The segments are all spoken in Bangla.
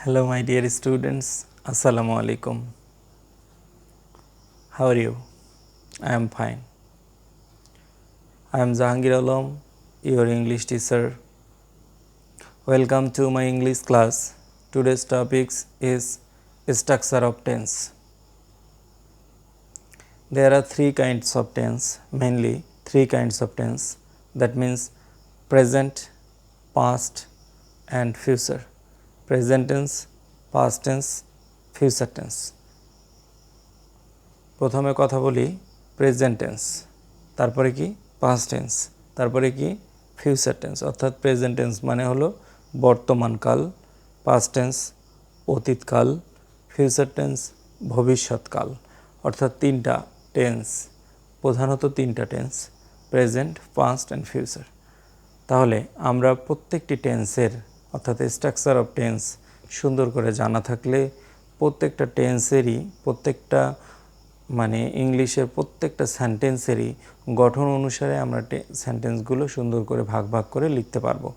Hello, my dear students. Assalamu alaikum. How are you? I am fine. I am Jahangir Alam, your English teacher. Welcome to my English class. Today's topic is structure of tense. There are three kinds of tense, mainly three kinds of tense. That means present, past, and future. Present tense, past tense, future tense. প্রথমে কথা বলি প্রেজেন্ট টেন্স, তারপরে কি পাস্ট টেন্স, তারপরে কি ফিউচার টেন্স। অর্থাৎ প্রেজেন্ট টেন্স মানে হলো বর্তমানকাল, পাস্ট টেন্স অতীতকাল, ফিউচার টেন্স ভবিষ্যৎকাল। অর্থাৎ তিনটা টেন্স, প্রধানত তিনটা tense, present, past and future. তাহলে আমরা প্রত্যেকটি টেন্সের অর্থাৎ স্ট্রাকচার অফ টেন্স সুন্দর করে জানা থাকলে প্রত্যেকটা টেন্সেরই প্রত্যেকটা মানে ইংলিশের প্রত্যেকটা সেন্টেন্সেরই গঠন অনুসারে আমরা সেন্টেন্সগুলো সুন্দর করে ভাগ ভাগ করে লিখতে পারবো।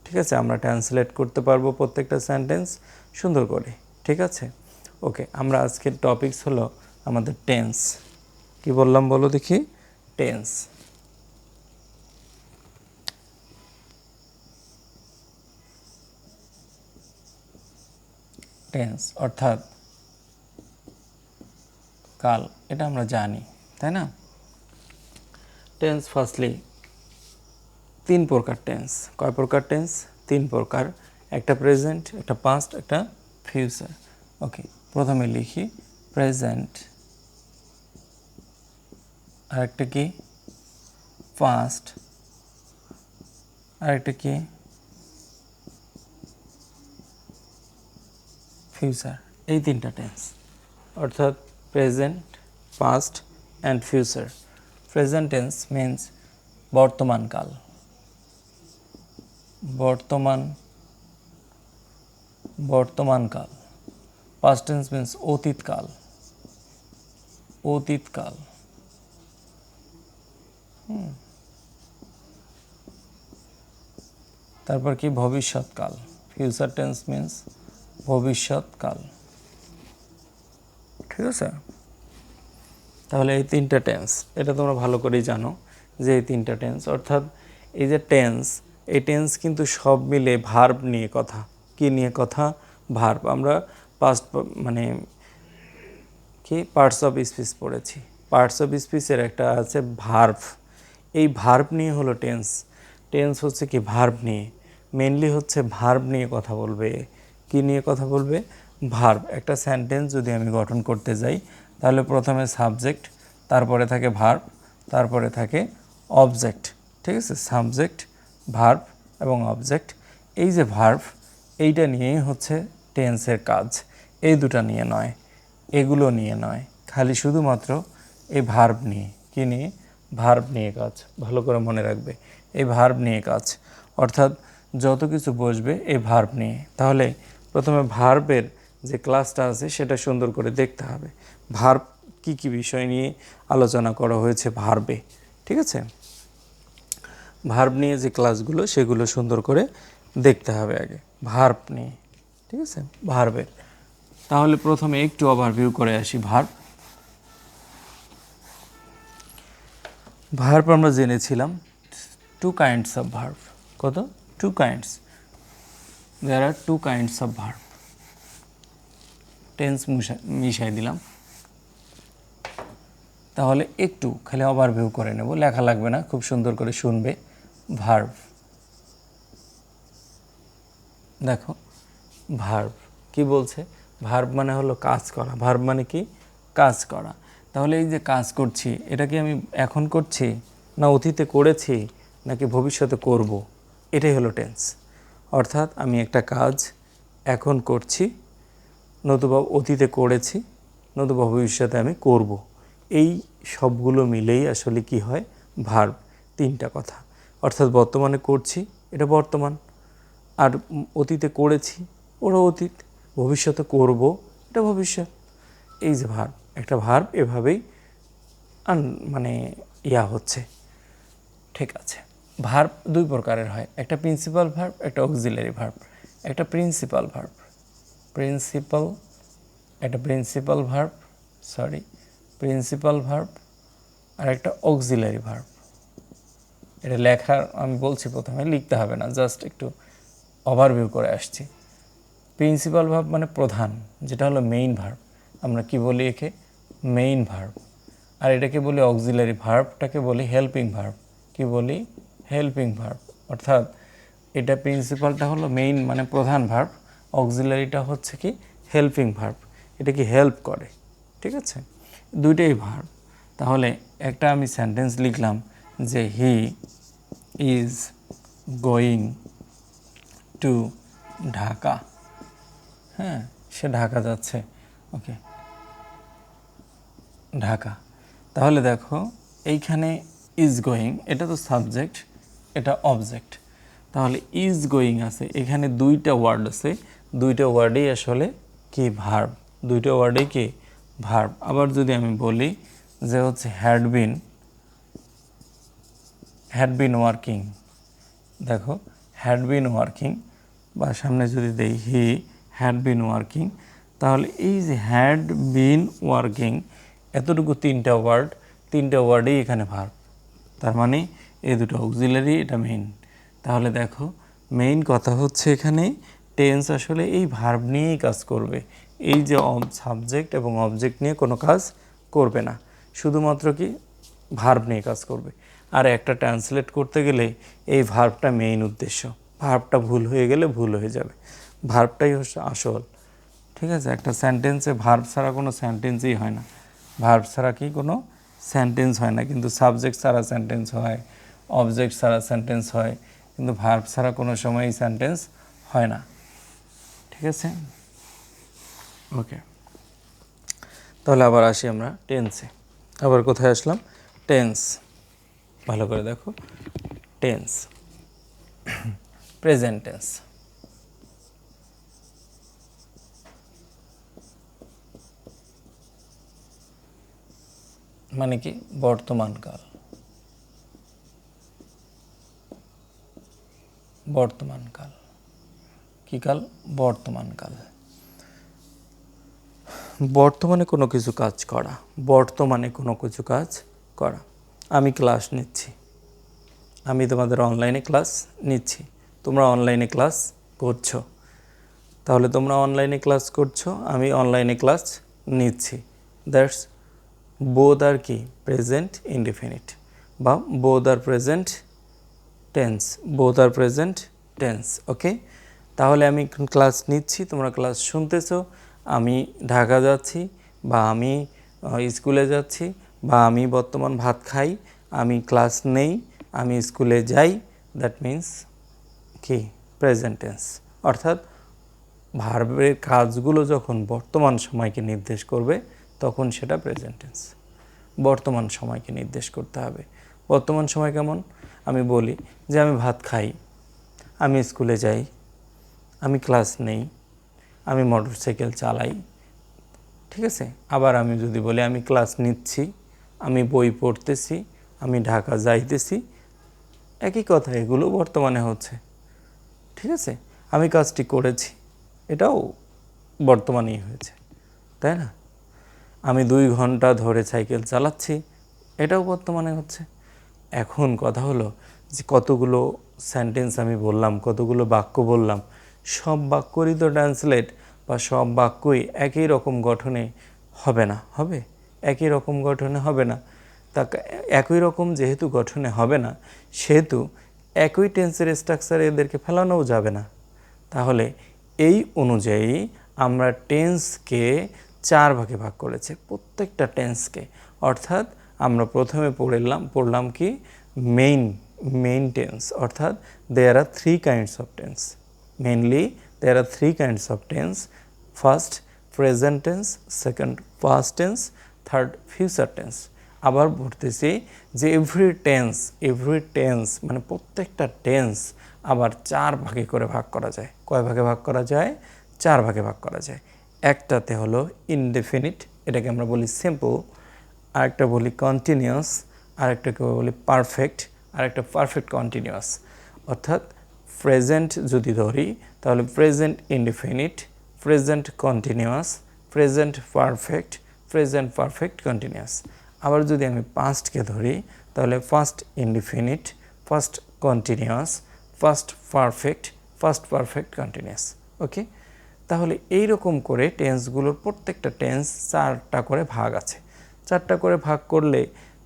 ঠিক আছে, আমরা ট্রান্সলেট করতে পারবো প্রত্যেকটা সেন্টেন্স সুন্দর করে। ঠিক আছে, ওকে। আমরা আজকের টপিকস হলো আমাদের টেন্স। কি বললাম বলো দেখি? টেন্স। টেন্স অর্থাৎ কাল, এটা আমরা জানি, তাই না? টেন্স ফার্স্টলি তিন প্রকার টেন্স। কয় প্রকার টেন্স? তিন প্রকার। একটা প্রেজেন্ট, একটা পাস্ট, একটা ফিউচার। ওকে, প্রথমে লিখি প্রেজেন্ট, আরেকটা কি পাস্ট, আরেকটা কি ফিউচার। এই তিনটা টেন্স অর্থাৎ present, past and future. Present tense means বর্তমানকাল, বর্তমানকাল। পাস্ট টেন্স মিন্স অতীতকাল, অতীতকাল। তারপর কি ভবিষ্যৎকাল। ফিউচার টেন্স মিন্স ভবিষ্যৎকাল। ঠিক আছে, তাহলে এই তিনটা টেন্স, এটা তোমরা ভালো করেই জানো যে এই তিনটা টেন্স। অর্থাৎ এই যে টেন্স, এই টেন্স কিন্তু সব মিলে ভার্ব নিয়ে কথা। কি নিয়ে কথা? ভার্ব। আমরা পাস্ট মানে কি পার্টস অফ স্পিচ পড়েছি। পার্টস অফ স্পিচের একটা আছে ভার্ব। এই ভার্ব নিয়ে হলো টেন্স। টেন্স হচ্ছে কি ভার্ব নিয়ে, মেনলি হচ্ছে ভার্ব নিয়ে কথা বলবে। কি নিয়ে কথা বলবে? ভার্ব। একটা সেন্টেন্স যদি আমি গঠন করতে যাই তাহলে প্রথমে সাবজেক্ট, তারপরে থাকে ভার্ব, তারপরে থাকে অবজেক্ট। ঠিক আছে, সাবজেক্ট, ভার্ব এবং অবজেক্ট। এই যে ভার্ব, এইটা নিয়েই হচ্ছে টেন্সের কাজ। এই দুটা নিয়ে নয়, এগুলো নিয়ে নয়, খালি শুধুমাত্র এই ভার্ব নিয়ে। কি নিয়ে? ভার্ব নিয়ে কাজ। ভালো করে মনে রাখবে, এই ভার্ব নিয়ে কাজ। অর্থাৎ যত কিছু বসবে এই ভার্ব নিয়ে। তাহলে প্রথমে ভার্বের যে ক্লাসটা আছে সেটা সুন্দর করে দেখতে হবে। ভার্ব কি কি বিষয় নিয়ে আলোচনা করা হয়েছে ভার্বে। ঠিক আছে, ভার্ব নিয়ে যে ক্লাসগুলো সেগুলো সুন্দর করে দেখতে হবে আগে ভার্ব নিয়ে। ঠিক আছে, ভার্বের। তাহলে প্রথমে একটু ওভারভিউ করে আসি ভার্ব। ভার্ব আমরা জেনেছিলাম টু কাইন্ডস অফ ভার্ব। কত? Two kinds. There are two kinds of verb. Tense মিশাই দিলাম। তাহলে একটু খালি ওভারভিউ করে নেব, লেখা লাগবে না, খুব সুন্দর করে শুনবে। ভার্ব, দেখো ভার্ব কি বলছে? ভার্ব মানে হলো কাজ করা। ভার্ব মানে কি? কাজ করা। তাহলে এই যে কাজ করছি, এটা কি আমি এখন করছি, না অতীতে করেছি, নাকি ভবিষ্যতে করব? এটাই হলো টেন্স। অর্থাৎ আমি একটা কাজ এখন করছি, নতুবা অতীতে করেছি, নতুবা ভবিষ্যতে আমি করব। এই সবগুলো মিলেই আসলে কি হয়? ভার্ব। তিনটা কথা। অর্থাৎ বর্তমানে করছি, এটা বর্তমান, আর অতীতে করেছি, ওরা অতীত, ভবিষ্যতে করব, এটা ভবিষ্যৎ। এই যে ভার্ব, একটা ভার্ব এভাবেই মানে হচ্ছে। ঠিক আছে, ভার্ব দুই প্রকারের হয়, একটা প্রিন্সিপাল ভার্ব, একটা অক্সিলারি ভার্ব। একটা প্রিন্সিপাল ভার্ব, প্রিন্সিপাল, একটা প্রিন্সিপাল ভার্ব, প্রিন্সিপাল ভার্ব আর একটা অক্সিলারি ভার্ব। এটা লেখার আমি বলছি প্রথমে, লিখতে হবে না, জাস্ট একটু ওভারভিউ করে আসছি। প্রিন্সিপাল ভার্ব মানে প্রধান, যেটা হলো মেইন ভার্ব, আমরা কি বলি একে? Main verb. আর এটাকে বলি অক্সিলারি ভার্বটাকে বলি হেল্পিং ভার্ব। কি বলি? Helping verb. অর্থাৎ এটা প্রিন্সিপালটা হলো মেইন মানে প্রধান ভার্ব, অক্সিলারিটা হচ্ছে কি? Helping verb. এটা কি হেল্প করে, ঠিক আছে? দুইটাই ভার্ব। তাহলে একটা আমি সেন্টেন্স লিখলাম যে he is going to Dhaka. হ্যাঁ, সে ঢাকা যাচ্ছে। ওকে, ঢাকা। তাহলে দেখো এইখানে ইজ গোয়িং, এটা তো সাবজেক্ট, এটা অবজেক্ট। তাহলে ইজ গোয়িং আছে, এখানে দুইটা ওয়ার্ড আছে, দুইটা ওয়ার্ডেই আসলে কি? ভার্ব। দুইটা ওয়ার্ডেই কি? ভার্ব। আবার যদি আমি বলি যে হচ্ছে হ্যাড বিন ওয়ার্কিং, দেখো হ্যাড বিন ওয়ার্কিং, বা সামনে যদি দেই হি হ্যাড বিন ওয়ার্কিং, তাহলে এই যে হ্যাড বিন ওয়ার্কিং, এতটুকু তিনটা ওয়ার্ড, তিনটা ওয়ার্ডেই এখানে ভার্ব। তার মানে এই দুটো অক্সিলারি, এটা মেইন। তাহলে দেখো মেইন কথা হচ্ছে এখানে টেন্স আসলে এই ভার্ব নিয়েই কাজ করবে। এই যে সাবজেক্ট এবং অবজেক্ট নিয়ে কোনো কাজ করবে না, শুধুমাত্র কি? ভার্ব নিয়ে কাজ করবে। আর একটা ট্রান্সলেট করতে গেলে এই ভার্বটা মেইন উদ্দেশ্য। ভার্বটা ভুল হয়ে গেলে ভুল হয়ে যাবে, ভার্বটাই হচ্ছে আসল, ঠিক আছে? একটা সেন্টেন্সে ভার্ব ছাড়া কোনো সেন্টেন্সই হয় না। ভার্ব ছাড়া কি কোনো সেন্টেন্স হয় না, কিন্তু সাবজেক্ট ছাড়া সেন্টেন্স হয়, অবজেক্ট ছাড়া সেন্টেন্স হয়, কিন্তু ভার্ব ছাড়া কোনো সময়ই সেন্টেন্স হয় না, ঠিক আছে? ওকে, তাহলে আবার আসি আমরা টেন্সে। আবার কোথায় আসলাম? টেন্স। ভালো করে দেখো, টেন্স, প্রেজেন্ট টেন্স। মানে কি? বর্তমানকাল। বর্তমানকাল কি কাল? বর্তমানকাল। বর্তমানে কোনো কিছু কাজ করা, বর্তমানে কোনো কিছু কাজ করা। আমি ক্লাস নিচ্ছি, আমি তোমাদের অনলাইনে ক্লাস নিচ্ছি, তোমরা অনলাইনে ক্লাস করছো। তাহলে তোমরা অনলাইনে ক্লাস করছো, আমি অনলাইনে ক্লাস নিচ্ছি। দ্যাটস বোথ আর কি? প্রেজেন্ট ইনডিফিনিট, বা বোথ আর প্রেজেন্ট টেন্স, বোথ আর প্রেজেন্ট টেন্স। ওকে, তাহলে আমি ক্লাস নিচ্ছি, তোমরা ক্লাস শুনতেছো। আমি ঢাকা যাচ্ছি, বা আমি স্কুলে যাচ্ছি, বা আমি বর্তমান ভাত খাই, আমি ক্লাস নেই, আমি স্কুলে যাই। দ্যাট মিন্স কি? Present tense. অর্থাৎ ভার্বের কাজগুলো যখন বর্তমান সময়কে নির্দেশ করবে তখন সেটা প্রেজেন্ট টেন্স। বর্তমান সময়কে নির্দেশ করতে হবে। বর্তমান সময় কেমন? আমি বলি যে আমি ভাত খাই, আমি স্কুলে যাই, আমি ক্লাস নেই, আমি মোটরসাইকেল চালাই, ঠিক আছে? আবার আমি যদি বলি আমি ক্লাস নিচ্ছি, আমি বই পড়তেছি, আমি ঢাকা যাইতেছি, একই কথা, এগুলো বর্তমানে হচ্ছে, ঠিক আছে? আমি কাজটি করেছি, এটাও বর্তমানেই হয়েছে, তাই না? আমি 2 ঘন্টা ধরে সাইকেল চালাচ্ছি, এটাও বর্তমানে হচ্ছে। এখন কথা হলো যে কতগুলো সেন্টেন্স আমি বললাম, কতগুলো বাক্য বললাম, সব বাক্যরই তো ট্রান্সলেট বা সব বাক্যই একই রকম গঠনে হবে না। হবে? একই রকম গঠনে হবে না। তা একই রকম যেহেতু গঠনে হবে না, সেহেতু একই টেন্সের স্ট্রাকচারে এদেরকে ফেলানোও যাবে না। তাহলে এই অনুযায়ী আমরা টেন্সকে 4 ভাগে ভাগ করেছি, প্রত্যেকটা টেন্সকে। অর্থাৎ আমরা প্রথমে পড়লাম কি? Main tense. অর্থাৎ there are 3 kinds of tense. Mainly there are 3 kinds of tense. First present tense, second past tense, third future tense. আবার বলতেছি যে এভরি টেন্স মানে প্রত্যেকটা টেন্স আবার 4 ভাগে করে ভাগ করা যায়। কয় ভাগে ভাগ করা যায়? 4 ভাগে ভাগ করা যায়। একটাতে হলো ইনডেফিনিট, এটাকে আমরা বলি সিম্পল, আরেকটা বলি কন্টিনিউয়াস, আরেকটাকে বলি পারফেক্ট, আরেকটা পারফেক্ট কন্টিনিউয়াস। অর্থাৎ প্রেজেন্ট যদি ধরি তাহলে present indefinite, present continuous, present perfect, present perfect continuous. আবার যদি আমি পাস্টকে ধরি তাহলে first indefinite, first continuous, first perfect, first perfect continuous. Okay, তাহলে এই রকম করে টেন্সগুলোর প্রত্যেকটা টেন্স 4টা করে ভাগ আছে। 4টা করে ভাগ করলে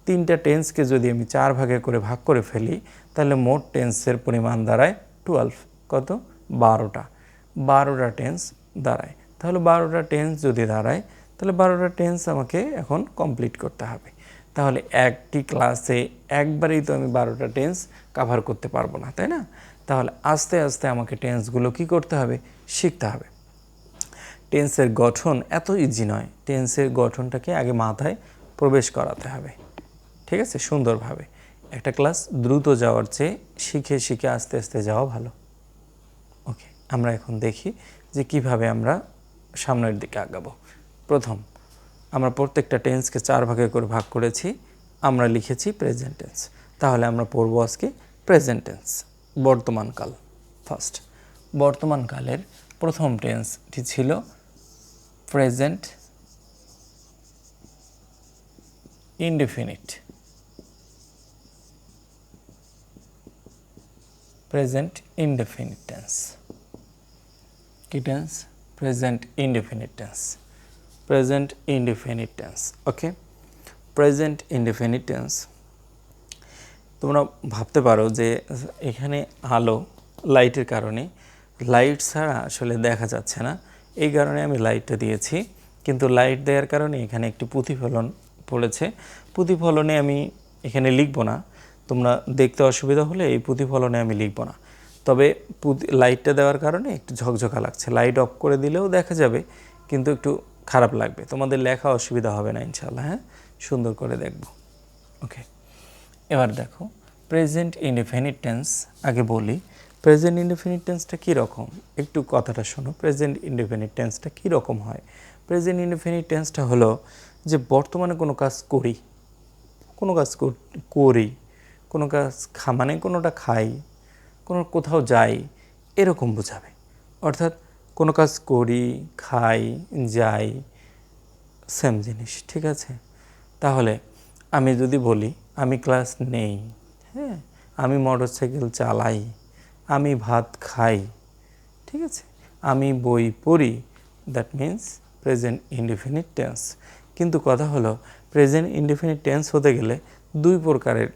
3টা টেন্সকে যদি আমি 4 ভাগে করে ভাগ করে ফেলি তাহলে মোট টেন্সের পরিমাণ দাঁড়ায় 12। কত? 12টা। 12টা টেন্স দাঁড়ায়। তাহলে 12টা টেন্স যদি দাঁড়ায় তাহলে 12টা টেন্স আমাকে এখন কমপ্লিট করতে হবে। তাহলে একটি ক্লাসে একবারেই তো আমি 12টা টেন্স কভার করতে পারবো না, তাই না? তাহলে আস্তে আস্তে আমাকে টেন্সগুলো কি করতে হবে? শিখতে হবে। টেন্সের গঠন এত ইজি নয়, টেন্সের গঠনটাকে আগে মাথায় প্রবেশ করাতে হবে, ঠিক আছে, সুন্দরভাবে। একটা ক্লাস দ্রুত যাওয়ার চেয়ে শিখে শিখে আস্তে আস্তে যাওয়া ভালো। ওকে, আমরা এখন দেখি যে কিভাবে আমরা সামনের দিকে আগাবো। প্রথম, আমরা প্রত্যেকটা টেন্সকে 4 ভাগে করে ভাগ করেছি, আমরা লিখেছি প্রেজেন্ট টেন্স। তাহলে আমরা পড়ব আজকে প্রেজেন্ট টেন্স, বর্তমানকাল। ফার্স্ট, বর্তমানকালের প্রথম টেন্সটি ছিল present indefinite. Present indefinite tense. কি tense? Present indefinite tense. Present indefinite tense. Okay, present indefinite tense. তোমরা ভাবতে পারো যে এখানে আলো, লাইটের কারণে, লাইট ছাড়া আসলে দেখা যাচ্ছে না, এই কারণে আমি লাইটটা দিয়েছি। কিন্তু লাইট দেওয়ার কারণে এখানে একটি প্রতিফলন পড়েছে। প্রতিফলনে আমি এখানে লিখব না, তোমরা দেখতে অসুবিধা হলে এই প্রতিফলনে আমি লিখব না। তবে লাইটটা দেওয়ার কারণে একটু ঝকঝকা লাগছে। লাইট অফ করে দিলেও দেখা যাবে, কিন্তু একটু খারাপ লাগবে। তোমাদের লেখা অসুবিধা হবে না ইনশাআল্লাহ। হ্যাঁ, সুন্দর করে দেখব। ওকে, এবার দেখো প্রেজেন্ট ইনডিফিনিট টেন্স। আগে বলি প্রেজেন্ট ইনডিফিনিট টেন্সটা কীরকম, একটু কথাটা শোনো। প্রেজেন্ট ইনডিফিনিট টেন্সটা কীরকম হয়? প্রেজেন্ট ইনডিফিনিট টেন্সটা হলো যে বর্তমানে কোনো কাজ করি, কোনো কাজ করি, কোনো কাজ মানে কোনোটা খাই, কোনো কোথাও যাই, এরকম বোঝাবে। অর্থাৎ কোনো কাজ করি, খাই, যাই, সেম জিনিস, ঠিক আছে? তাহলে আমি যদি বলি আমি ক্লাস নেই, হ্যাঁ, আমি মোটরসাইকেল চালাই, আমি ভাত খাই, ঠিক আছে, আমি বই পড়ি, that means present indefinite tense. কিন্তু কথা হলো প্রেজেন্ট ইনডিফিনিট টেন্স হতে গেলে 2 প্রকারের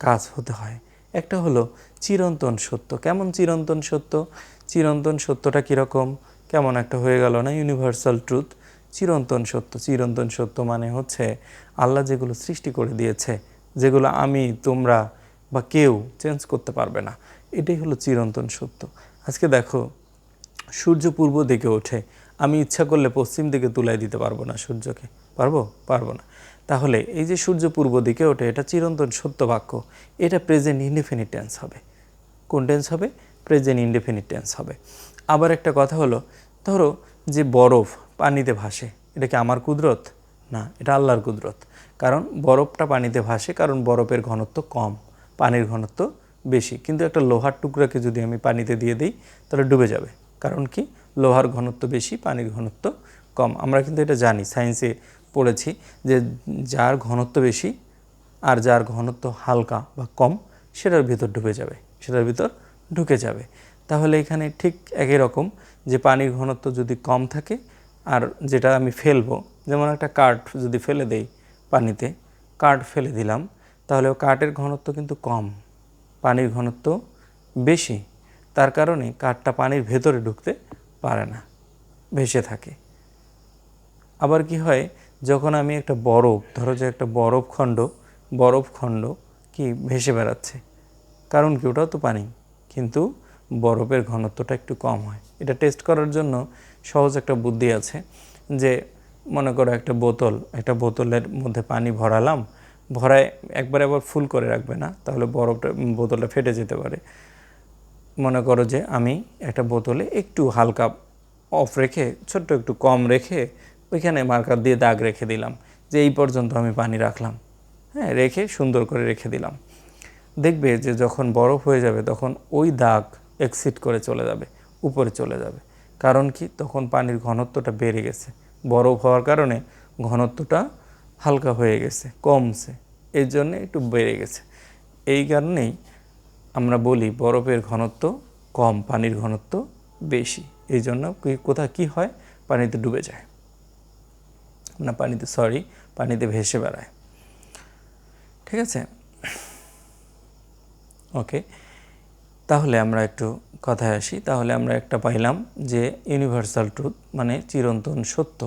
কাজ হতে হয়। একটা হলো চিরন্তন সত্য। কেমন চিরন্তন সত্য? চিরন্তন সত্যটা কীরকম? কেমন একটা হয়ে গেল না, ইউনিভার্সাল ট্রুথ। চিরন্তন সত্য, চিরন্তন সত্য মানে হচ্ছে আল্লাহ যেগুলো সৃষ্টি করে দিয়েছে, যেগুলো আমি, তোমরা বা কেউ চেঞ্জ করতে পারবে না, এটাই হলো চিরন্তন সত্য। আজকে দেখো সূর্য পূর্ব দিকে ওঠে, আমি ইচ্ছা করলে পশ্চিম দিকে তুলাই দিতে পারবো না সূর্যকে, পারবো না। তাহলে এই যে সূর্য পূর্ব দিকে ওঠে, এটা চিরন্তন সত্য বাক্য, এটা প্রেজেন্ট ইনডিফিনিট টেন্স হবে। কোন টেন্স হবে? প্রেজেন্ট ইনডিফিনিট টেন্স হবে। আবার একটা কথা হলো, ধরো যে বরফ পানিতে ভাসে, এটা কি আমার কুদরত? না, এটা আল্লাহর কুদরত। কারণ বরফটা পানিতে ভাসে কারণ বরফের ঘনত্ব কম, পানির ঘনত্ব বেশি। কিন্তু একটা লোহার টুকরাকে যদি আমি পানিতে দিয়ে দিই তাহলে ডুবে যাবে। কারণ কি? লোহার ঘনত্ব বেশি, পানির ঘনত্ব কম। আমরা কিন্তু এটা জানি, সায়েন্সে পড়েছি যে যার ঘনত্ব বেশি আর যার ঘনত্ব হালকা বা কম সেটার ভিতর ঢুকে যাবে। তাহলে এখানে ঠিক একই রকম, যে পানির ঘনত্ব যদি কম থাকে আর যেটা আমি ফেলবো, যেমন একটা কাঠ যদি ফেলে দেই পানিতে, কাঠ ফেলে দিলাম, তাহলে কাঠের ঘনত্ব কিন্তু কম, পানির ঘনত্ব বেশি। তার কারণে কাঠটা পানির ভেতরে ঢুকতে পারে না, ভেসে থাকে। আবার কি হয়, যখন আমি একটা বরফ, ধরো যে একটা বরফখণ্ড কি ভেসে বেড়াচ্ছে, কারণ কি? ওটাও তো পানি, কিন্তু বরফের ঘনত্বটা একটু কম হয়। এটা টেস্ট করার জন্য সহজ একটা বুদ্ধি আছে, যে মনে করো একটা বোতলের মধ্যে পানি ভরায় একবারে আবার ফুল করে রাখবে না, তাহলে বোতলটা ফেটে যেতে পারে। মনে করো যে আমি একটা বোতলে একটু হালকা অফ রেখে, ছোট্ট একটু কম রেখে, ওইখানে মার্কার দিয়ে দাগ রেখে দিলাম যে এই পর্যন্ত আমি পানি রাখলাম, হ্যাঁ, রেখে সুন্দর করে রেখে দিলাম। দেখবে যে যখন বরফ হয়ে যাবে তখন ওই দাগ এক্সিট করে চলে যাবে, উপরে চলে যাবে। কারণ কি, তখন পানির ঘনত্বটা বেড়ে গেছে, বরফ হওয়ার কারণে ঘনত্বটা হালকা হয়ে গেছে, কমছে, এর জন্য একটু বেড়ে গেছে। এই কারণেই আমরা বলি বরফের ঘনত্ব কম, পানির ঘনত্ব বেশি। এই জন্য কোথাও কী হয়, পানিতে ডুবে যায়, না পানিতে ভেসে বেড়ায়। ঠিক আছে, ওকে। তাহলে আমরা একটু কথায় আসি। তাহলে আমরা একটা পাইলাম যে ইউনিভার্সাল ট্রুথ মানে চিরন্তন সত্য।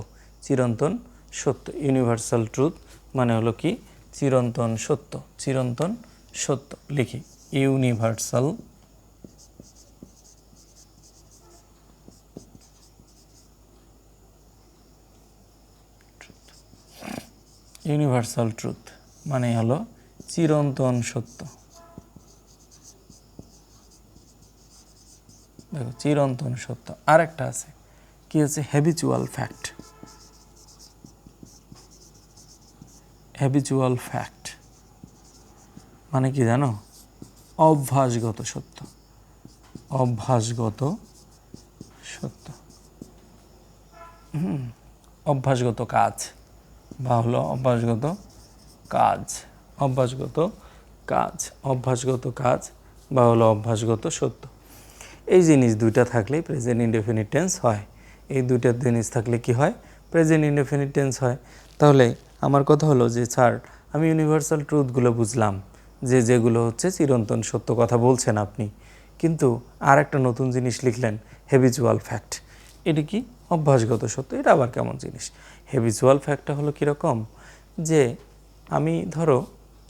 চিরন্তন সত্য, ইউনিভার্সাল ট্রুথ মানে হলো কি, চিরন্তন সত্য। চিরন্তন সত্য লিখি, ইউনিভার্সাল ইউনিভার্সাল ট্রুথ মানে হলো চিরন্তন সত্য। দেখো, চিরন্তন সত্য। আর একটা আছে, কি আছে, হ্যাবিচুয়াল ফ্যাক্ট। হ্যাবিচুয়াল ফ্যাক্ট মানে কি জানো, অভ্যাসগত সত্য। অভ্যাসগত সত্য, অভ্যাসগত কাজ বা হলো অভ্যাসগত কাজ। অভ্যাসগত কাজ, অভ্যাসগত কাজ বা হলো অভ্যাসগত সত্য। এই জিনিস দুইটা থাকলেই প্রেজেন্ট ইনডেফিনিট টেন্স হয়। এই দুইটা জিনিস থাকলে কি হয়, প্রেজেন্ট ইনডেফিনিট টেন্স হয়। তাহলে আমার কথা হলো যে স্যার, আমি ইউনিভার্সাল ট্রুথগুলো বুঝলাম, যেগুলো হচ্ছে চিরন্তন সত্য কথা বলছেন আপনি, কিন্তু আর একটা নতুন জিনিস লিখলেন, হ্যাবিচুয়াল ফ্যাক্ট। এটি কি, অভ্যাসগত সত্য। এটা আবার কেমন জিনিস? হ্যাবিচুয়াল ফ্যাক্টটা হলো কীরকম, যে আমি ধরো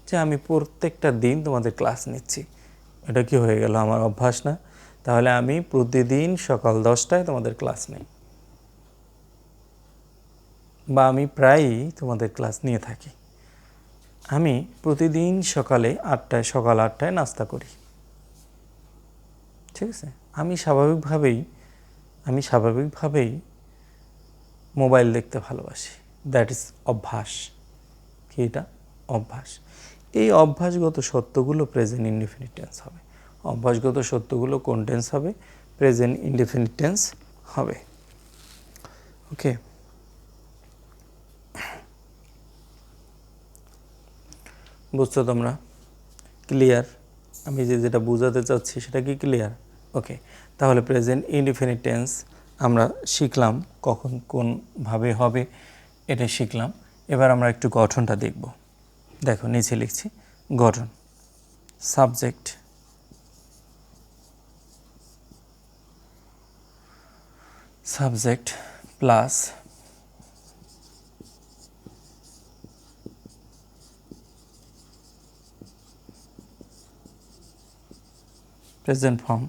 যে আমি প্রত্যেকটা দিন তোমাদের ক্লাস নিচ্ছি, এটা কি হয়ে গেল, আমার অভ্যাস না? তাহলে আমি প্রতিদিন সকাল 10টায় তোমাদের ক্লাস নেই, বা আমি প্রায়ই তোমাদের ক্লাস নিয়ে থাকি। আমি প্রতিদিন সকাল 8টায় নাস্তা করি। ঠিক আছে, আমি স্বাভাবিকভাবেই মোবাইল দেখতে ভালোবাসি। দ্যাট ইজ অভ্যাস। কি এটা? অভ্যাস। এই অভ্যাসগত সত্যগুলো প্রেজেন্ট ইনডেফিনিট টেন্স হবে। অভ্যাসগত সত্যগুলো কোন টেন্স হবে? প্রেজেন্ট ইনডেফিনিট টেন্স হবে। ওকে, বুঝছো তোমরা? ক্লিয়ার? আমি যেটা বোঝাতে চাচ্ছি সেটা কি ক্লিয়ার? ওকে, তাহলে প্রেজেন্ট ইনডেফিনিট টেন্স আমরা শিখলাম কখন কোনভাবে হবে, এটা শিখলাম। এবার আমরা একটু গঠনটা দেখব। দেখো, নিচে লিখছি গঠন। Subject plus present form,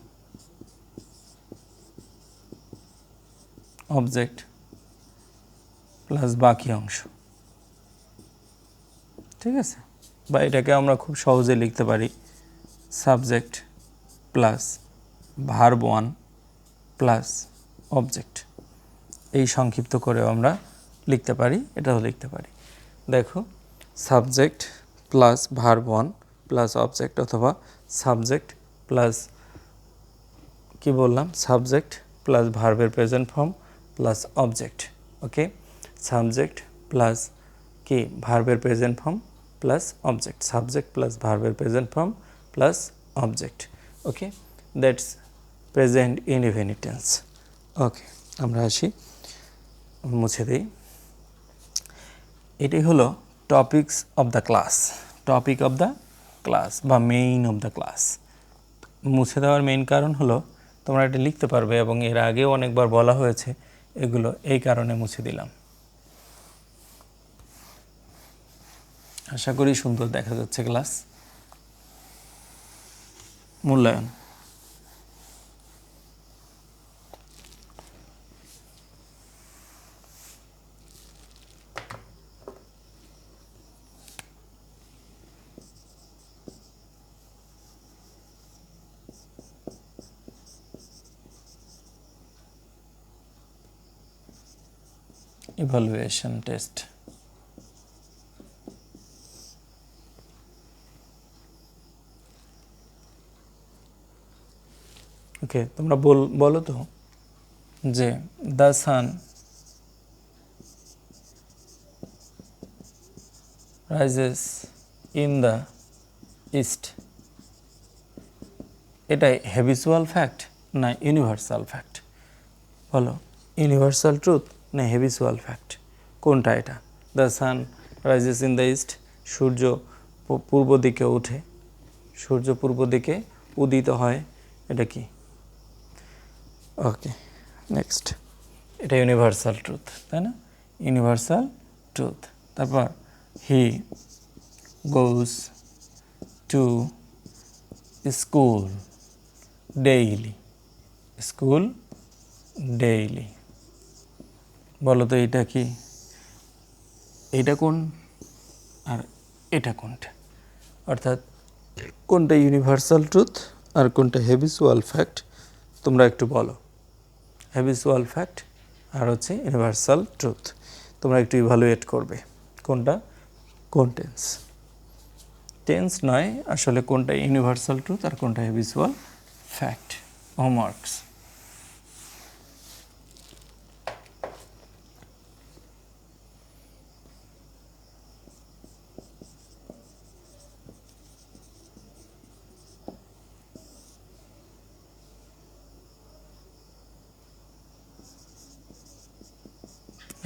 object plus বাকি অংশ। ঠিক আছে, বা এটাকে আমরা খুব সহজে লিখতে পারি subject plus verb 1 plus object. এই সংক্ষিপ্ত করেও আমরা লিখতে পারি, এটাও লিখতে পারি। দেখো, subject plus verb 1 plus object, অথবা সাবজেক্ট প্লাস কি বললাম, সাবজেক্ট প্লাস ভার্বের present form plus object. Okay, subject plus কি, ভার্বের present form plus object. Subject plus ভার্বের present form plus object. Okay, that's present indefinite tense. ওকে, আমরা আসি, মুছে দিই। এটি হলো topics of the class. Topic of the class বা মেইন অফ দ্য ক্লাস। মুছে দেওয়ার মেইন কারণ হলো তোমরা এটা লিখতে পারবে, এবং এর আগেও অনেকবার বলা হয়েছে এগুলো, এই কারণে মুছে দিলাম। আশা করি সুন্দর দেখা যাচ্ছে ক্লাস। মূল্যায়ন। Evaluation test. ওকে, তোমরা বলো তো যে the sun rises in the east, এটাই হ্যাবিচুয়াল ফ্যাক্ট না ইউনিভার্সাল ফ্যাক্ট? বলো, ইউনিভার্সাল ট্রুথ না হ্যাবিচুয়াল ফ্যাক্ট? কোনটা এটা? The sun rises in the east, সূর্য পূর্ব দিকে ওঠে, সূর্য পূর্ব দিকে উদিত হয়, এটা কি? Okay, next. এটা ইউনিভার্সাল ট্রুথ, তাই না? Universal truth. তারপর he goes to school daily, school daily. বলো তো এটা কি? এইটা কোন আর এটা কোনটা? অর্থাৎ কোনটা ইউনিভার্সাল ট্রুথ আর কোনটা হ্যাবিচুয়াল ফ্যাক্ট? তোমরা একটু বলো। হ্যাবিচুয়াল ফ্যাক্ট আর হচ্ছে ইউনিভার্সাল ট্রুথ। তোমরা একটু ইভালুয়েট করবে কোনটা কোন টেন্স। টেন্স নয়, আসলে কোনটা ইউনিভার্সাল ট্রুথ আর কোনটা habitual fact. Homeworks.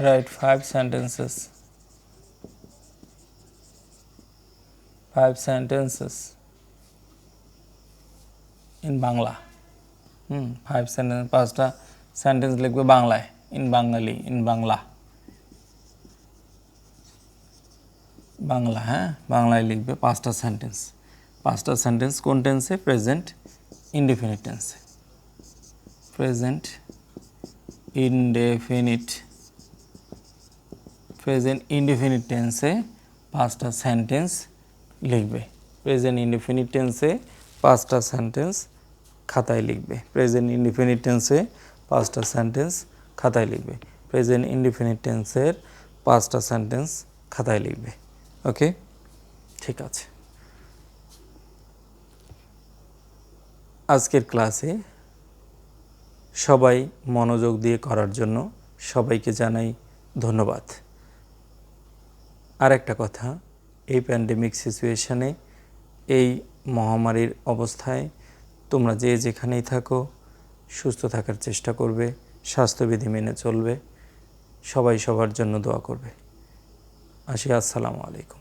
Write 5 sentences. 5 sentences in Bangla. 5 sentence, 5টা সেন্টেন্স লিখবে বাংলায়, ইন বাঙালি, ইন বাংলা, বাংলা, হ্যাঁ বাংলায় লিখবে 5টা সেন্টেন্স। 5টা সেন্টেন্স কোন টেন্সে? প্রেজেন্ট ইনডেফিনিট টেন্সে। প্রেজেন্ট ইনডেফিনিট, প্রেজেন্ট ইনডেফিনিট টেন্সে 5টা সেন্টেন্স লিখবে। প্রেজেন্ট ইনডেফিনিট টেন্সে 5টা সেন্টেন্স খাতায় লিখবে। প্রেজেন্ট ইনডেফিনিট টেন্সে 5টা সেন্টেন্স খাতায় লিখবে। প্রেজেন্ট ইনডেফিনিট টেন্সের 5টা সেন্টেন্স খাতায় লিখবে। ওকে, ঠিক আছে। আজকের ক্লাসে সবাই মনোযোগ দিয়ে করার জন্য সবাইকে জানাই ধন্যবাদ। আর একটা কথা, এই প্যান্ডেমিক সিচুয়েশানে, এই মহামারীর অবস্থায় তোমরা যে যেখানেই থাকো সুস্থ থাকার চেষ্টা করবে, স্বাস্থ্যবিধি মেনে চলবে, সবাই সবার জন্য দোয়া করবে। আসি, আসসালামু আলাইকুম।